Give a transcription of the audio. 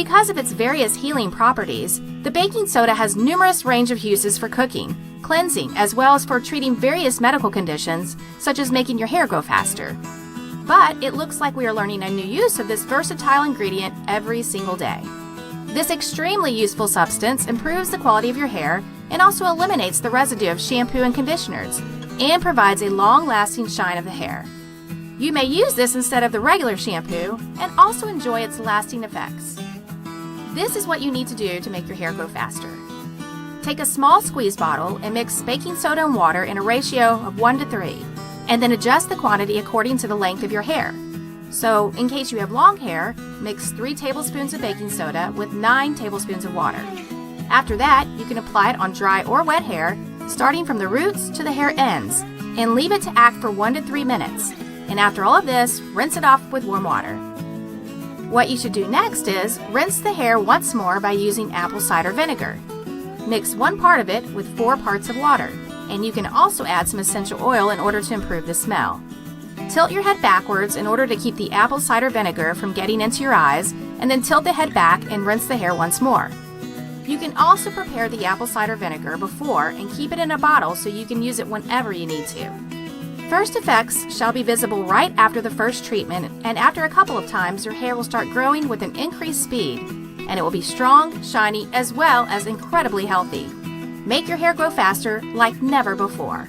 Because of its various healing properties, the baking soda has numerous range of uses for cooking, cleansing, as well as for treating various medical conditions, such as making your hair grow faster. But it looks like we are learning a new use of this versatile ingredient every single day. This extremely useful substance improves the quality of your hair and also eliminates the residue of shampoo and conditioners, and provides a long-lasting shine of the hair. You may use this instead of the regular shampoo and also enjoy its lasting effects. This is what you need to do to make your hair grow faster. Take a small squeeze bottle and mix baking soda and water in a ratio of 1 to 3, and then adjust the quantity according to the length of your hair. So, in case you have long hair, mix 3 tablespoons of baking soda with 9 tablespoons of water. After that, you can apply it on dry or wet hair, starting from the roots to the hair ends, and leave it to act for 1 to 3 minutes. And after all of this, rinse it off with warm water. What you should do next is rinse the hair once more by using apple cider vinegar. Mix 1 part of it with 4 parts of water, and you can also add some essential oil in order to improve the smell. Tilt your head backwards in order to keep the apple cider vinegar from getting into your eyes, and then tilt the head back and rinse the hair once more. You can also prepare the apple cider vinegar before and keep it in a bottle so you can use it whenever you need to. First effects shall be visible right after the first treatment, and after a couple of times your hair will start growing with an increased speed, and it will be strong, shiny, as well as incredibly healthy. Make your hair grow faster like never before.